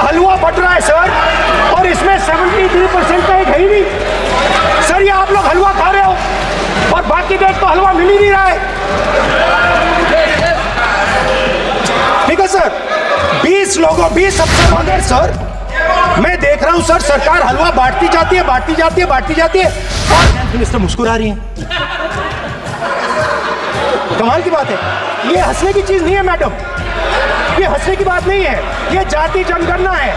हलवा but रहा है sir, और इसमें 73% का एक है ही नहीं सर। ये आप लोग हलवा खा रहे हो और बाकी देश को हलवा मिल ही नहीं रहा है। ठीक है सर, 20 लोगों 20 अफसर मगर सर मैं देख रहा हूं सर, सरकार हलवा बांटती जाती है, बांटती जाती है, बांटती जाती है, और मिनिस्टर मुस्कुरा रही है। कमाल की बात है, ये हंसने की चीज नहीं है मैडम, ये हंसने की बात नहीं है, ये जाति जनगणना है।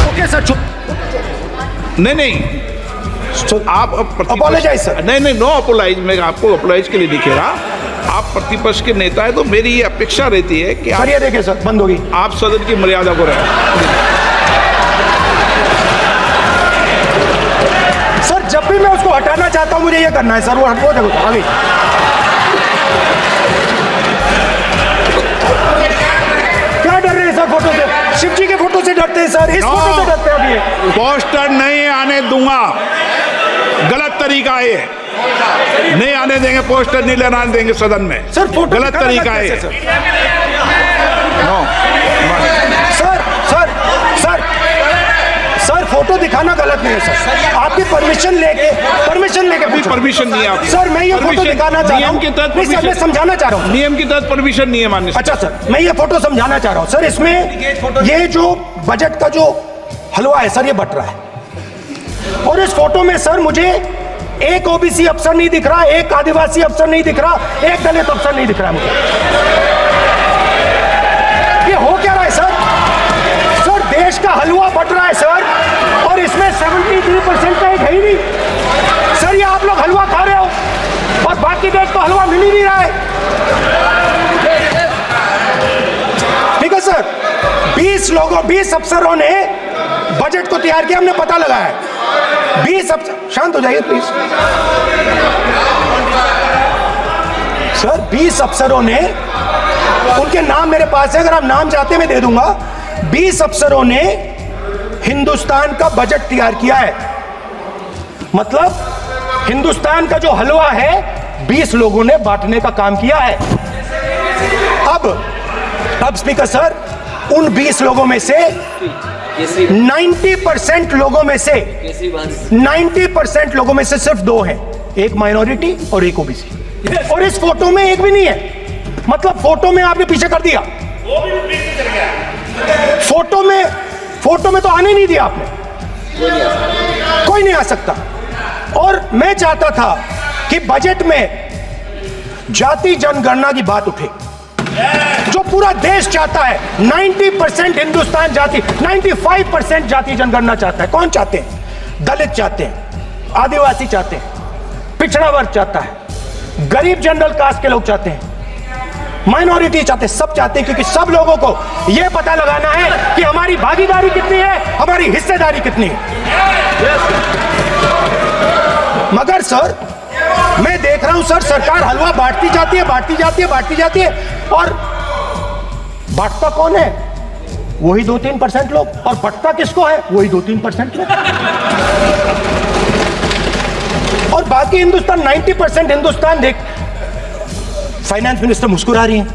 ओके सर, चुप। नहीं आप अपोलोजाइज सर। नहीं, नो अपोलाइज। मैं आपको अपोलाइज के लिए नहीं कह रहा। आप प्रतिपक्ष के नेता है तो मेरी ये अपेक्षा रहती है कि सर ये देखिए सर, बंद होगी, आप सदन की मर्यादा को रखें। सर जब भी मैं उसको हटाना चाहता हूं मुझे ये करना है सर, वो हटो, देखो आगे। क्या डर रहे हैं सर फोटो से? शिव जी के फोटो से डरते हैं सर, इस फोटो से डरते हैं अभी। पोस्टर नहीं आने दूंगा, गलत तरीका है, नहीं आने देंगे, पोस्टर नहीं लेना देंगे सदन में सर। फोटो गलत तरीका है सर। सर फोटो दिखाना गलत नहीं है सर, आपकी परमिशन लेके परमिशन नहीं है आपकी। सर मैं ये फोटो दिखाना चाह रहा हूं, नियम के तहत नहीं सर मैं समझाना चाह रहा हूं, नियम के तहत परमिशन नहीं है माननीय। अच्छा सर मैं ये फोटो समझाना चाह रहा हूं सर, इसमें ये जो बजट का जो हलवा है सर ये बट रहा है, और इस फोटो में सर मुझे एक ओबीसी अफसर नहीं दिख रहा, एक आदिवासी अफसर नहीं दिख रहा, एक दलित अफसर नहीं दिख रहा है मुझे। ये हो क्या रहा है सर? सर देश का हलवा बट रहा है सर, और इसमें 73% का एक है ही नहीं सर। ये आप लोग हलवा खा रहे हो और बाकी देश को हलवा मिल ही नहीं रहा है। ठीक है सर, 20 अफसरों ने बजट को तैयार किया, हमने पता लगाया है। 20 अफसर, शांत हो जाइए प्लीज सर। 20 अफसरों ने, उनके नाम मेरे पास है, अगर आप नाम चाहते हैं मैं दे दूंगा। 20 अफसरों ने हिंदुस्तान का बजट तैयार किया है, मतलब हिंदुस्तान का जो हलवा है 20 लोगों ने बांटने का काम किया है। अब स्पीकर सर, उन 20 लोगों में से 90% लोगों में से 90% लोगों में से सिर्फ 2 हैं, एक माइनॉरिटी और एक ओबीसी, और इस फोटो में एक भी नहीं है। मतलब फोटो में आपने पीछे कर दिया, फोटो में तो आने नहीं दिया आपने, कोई नहीं आ सकता। और मैं चाहता था कि बजट में जाति जनगणना की बात उठे, जो पूरा देश चाहता है। 90% हिंदुस्तान जाति, 95% जाति जनगणना चाहता है। कौन चाहते हैं? दलित चाहते हैं, आदिवासी चाहते हैं, पिछड़ा वर्ग चाहता है, गरीब जनरल कास्ट के लोग चाहते हैं, माइनॉरिटी चाहते हैं, सब चाहते हैं, क्योंकि सब लोगों को यह पता लगाना है कि हमारी भागीदारी कितनी है, हमारी हिस्सेदारी कितनी है। मगर सर मैं देख रहा हूं सर, सरकार हलवा बांटती जाती है, बांटती जाती है, बांटती जाती है, और बांटता कौन है? वही 2-3% लोग, और बंटता किसको है? वही 2-3% लोग, और बाकी हिंदुस्तान 90% हिंदुस्तान देख। फाइनेंस मिनिस्टर मुस्कुरा रही हैं।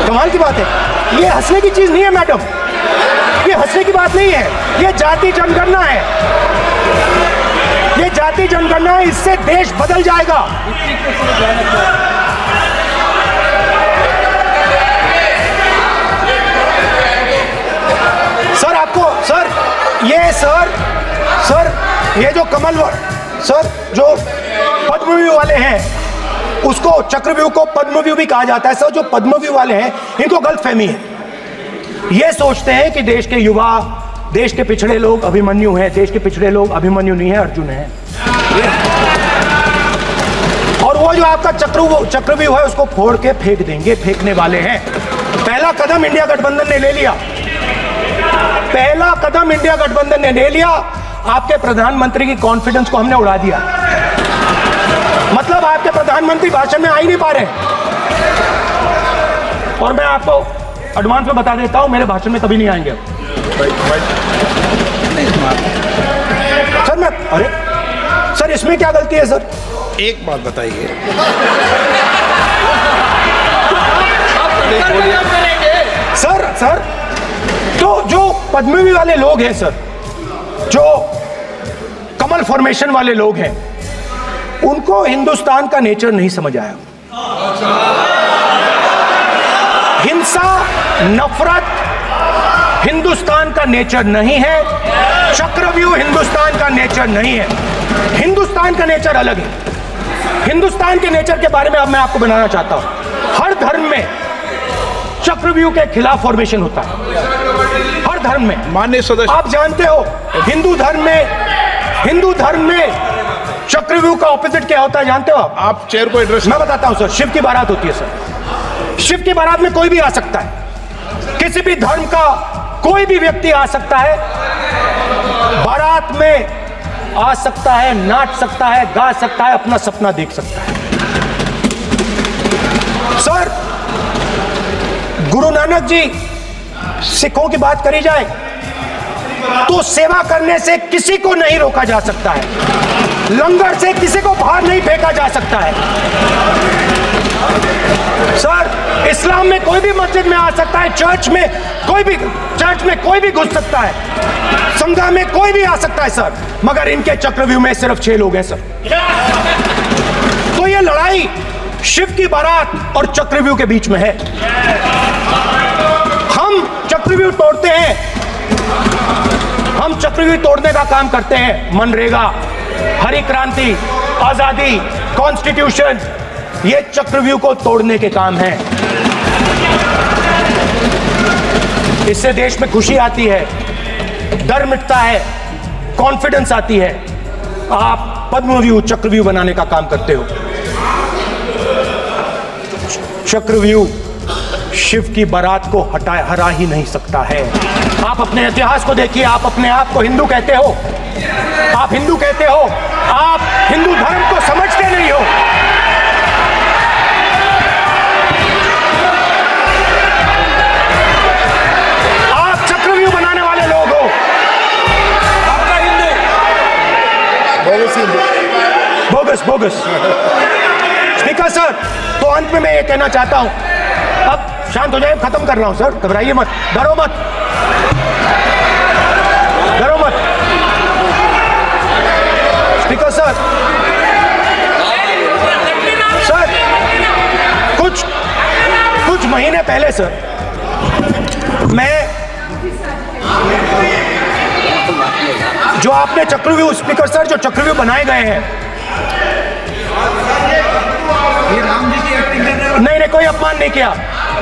कमाल की बात है, ये हंसने की चीज नहीं है मैडम, ये हंसने की बात नहीं है, ये जाति जनगणना है, ये जाति जनगणना है, इससे देश बदल जाएगा। सर आपको सर ये जो कमल सर जो पद्मव्यूह वाले हैं, उसको चक्रव्यूह को पद्मव्यूह भी कहा जाता है सर। जो पद्मव्यूह वाले हैं इनको गलतफहमी है, ये सोचते हैं कि देश के युवा, देश के पिछड़े लोग अभिमन्यु हैं, देश के पिछड़े लोग अभिमन्यु नहीं है, अर्जुन है। और वो जो आपका चक्रव्यूह है उसको फोड़ के फेंक देंगे, फेंकने वाले हैं। पहला कदम इंडिया गठबंधन ने ले लिया, पहला कदम इंडिया गठबंधन ने ले लिया। आपके प्रधानमंत्री की कॉन्फिडेंस को हमने उड़ा दिया, मतलब आपके प्रधानमंत्री भाषण में आ ही नहीं पा रहे। और मैं आपको एडवांस में बता देता हूं, मेरे भाषण में कभी नहीं आएंगे। सर अरे सर इसमें क्या गलती है सर? एक बात बताइए, सर सर। तो जो पद्मवी वाले लोग हैं सर, जो कमल फॉर्मेशन वाले लोग हैं, उनको हिंदुस्तान का नेचर नहीं समझ आया। हिंसा, नफरत हिंदुस्तान का नेचर नहीं है। चक्रव्यूह हिंदुस्तान का नेचर नहीं है। हिंदुस्तान का नेचर अलग है। हिंदुस्तान के नेचर के बारे में अब मैं आपको बनाना चाहता हूं। हर धर्म में चक्रव्यूह के खिलाफ फॉर्मेशन होता है, हर धर्म में। माननीय सदस्य, आप जानते हो हिंदू धर्म में चक्रव्यूह का ऑपोजिट क्या होता है, जानते हो आप चेयर को एड्रेस। मैं बताता हूं सर। शिव की बारात होती है सर। शिव की बारात में कोई भी आ सकता है, किसी भी धर्म का कोई भी व्यक्ति आ सकता है, बारात में आ सकता है, नाच सकता है, गा सकता है, अपना सपना देख सकता है। सर, गुरु नानक जी, सिखों की बात करी जाए तो सेवा करने से किसी को नहीं रोका जा सकता है, लंगर से किसी को बाहर नहीं फेंका जा सकता है। सर, इस्लाम में कोई भी मस्जिद में आ सकता है, चर्च में कोई भी घुस सकता है, संघा में कोई भी आ सकता है सर, मगर इनके चक्रव्यूह में सिर्फ 6 लोग हैं सर। तो ये लड़ाई शिव की बारात और चक्रव्यूह के बीच में है। हम चक्रव्यूह तोड़ते हैं, हम चक्रव्यूह तोड़ने का काम करते हैं। मनरेगा, हरी क्रांति, आजादी, कॉन्स्टिट्यूशन, ये चक्रव्यूह को तोड़ने के काम हैं। इससे देश में खुशी आती है, डर मिटता है, कॉन्फिडेंस आती है। आप पद्मव्यूह चक्रव्यूह बनाने का काम करते हो। चक्रव्यूह शिव की बारात को हरा ही नहीं सकता है। आप अपने इतिहास को देखिए। आप अपने आप को हिंदू कहते हो, आप हिंदू कहते हो, आप हिंदू धर्म को समझते नहीं हो। आप चक्रव्यूह बनाने वाले लोग हो। आपका हिंदू बोगस। स्पीकर सर, तो अंत में मैं ये कहना चाहता हूं, अब शांत हो जाए, खत्म कर रहा हूं सर, घबराइए मत, डरो मत। स्पीकर सर, कुछ महीने पहले सर, मैं जो आपने चक्रव्यूह, स्पीकर सर, जो चक्रव्यूह बनाए गए हैं, नहीं, कोई अपमान नहीं किया,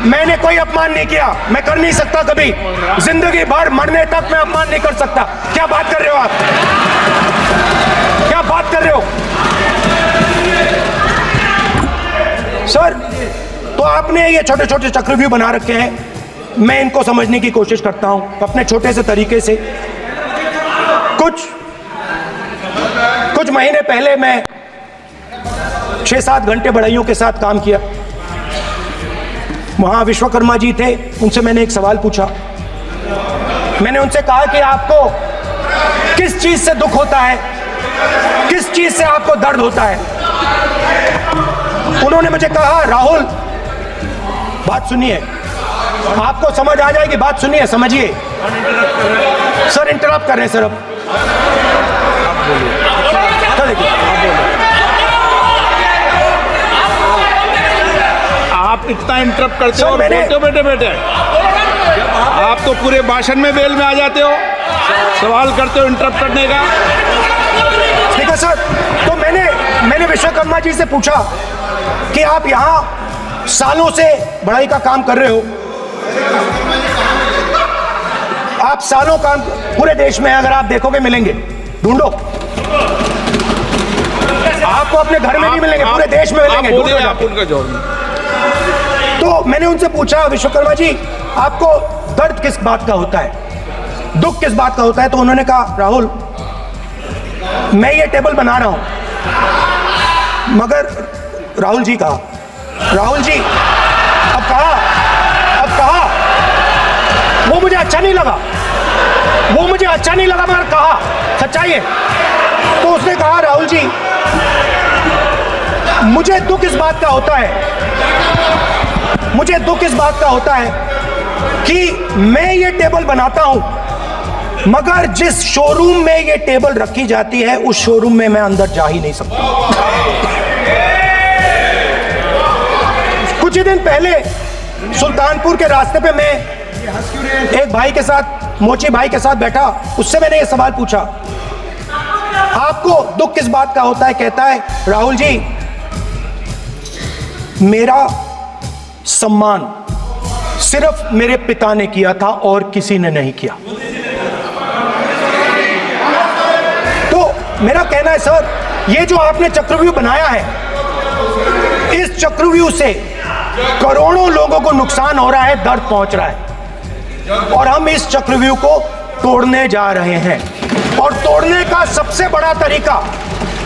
मैंने कोई अपमान नहीं किया, मैं कर नहीं सकता कभी, जिंदगी भर मरने तक मैं अपमान नहीं कर सकता। क्या बात कर रहे हो आप, क्या बात कर रहे हो सर? तो आपने ये छोटे छोटे चक्रव्यूह बना रखे हैं, मैं इनको समझने की कोशिश करता हूं अपने छोटे से तरीके से। कुछ महीने पहले मैं 6-7 घंटे बढ़इयों के साथ काम किया। वहां विश्वकर्मा जी थे, उनसे मैंने एक सवाल पूछा। मैंने उनसे कहा कि आपको किस चीज से दुख होता है, किस चीज से आपको दर्द होता है? उन्होंने मुझे कहा, राहुल बात सुनिए, आपको समझ आ जाएगी, बात सुनिए, समझिए। सर इंटरप्ट कर रहे हैं सर, अब देखिए, आप इतना इंटरप्ट करते हो और बोलते हो बेटे, आप तो पूरे भाषण में बेल में आ जाते हो, सवाल करते हो इंटरप्ट करने का। ठीक है सर, तो मैंने विश्वकर्मा जी से पूछा कि आप यहाँ सालों से बढ़ाई का काम कर रहे हो, आप सालों काम पूरे देश में, अगर आप देखोगे मिलेंगे, ढूंढो, आपको अपने घर में नहीं मिलेंगे, पूरे देश में मिलेंगे, ढूंढो। तो मैंने उनसे पूछा, विश्वकर्मा जी आपको दर्द किस बात का होता है, दुख किस बात का होता है? तो उन्होंने कहा, राहुल मैं ये टेबल बना रहा हूं, मगर राहुल जी कहा, राहुल जी अब कहा, वो मुझे अच्छा नहीं लगा, मगर कहा, सच्चाई है। तो उसने कहा, राहुल जी मुझे दुख इस बात का होता है कि मैं ये टेबल बनाता हूं, मगर जिस शोरूम में ये टेबल रखी जाती है उस शोरूम में मैं अंदर जा ही नहीं सकता। कुछ ही दिन पहले सुल्तानपुर के रास्ते पे मैं एक भाई के साथ, मोची भाई के साथ बैठा, उससे मैंने ये सवाल पूछा, आपको दुख किस बात का होता है? कहता है, राहुल जी, मेरा सम्मान सिर्फ मेरे पिता ने किया था और किसी ने नहीं किया। तो मेरा कहना है सर, ये जो आपने चक्रव्यूह बनाया है, इस चक्रव्यूह से करोड़ों लोगों को नुकसान हो रहा है, दर्द पहुंच रहा है, और हम इस चक्रव्यूह को तोड़ने जा रहे हैं। और तोड़ने का सबसे बड़ा तरीका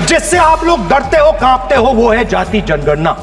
जिससे आप लोग डरते हो, कांपते हो, वो है जाति जनगणना।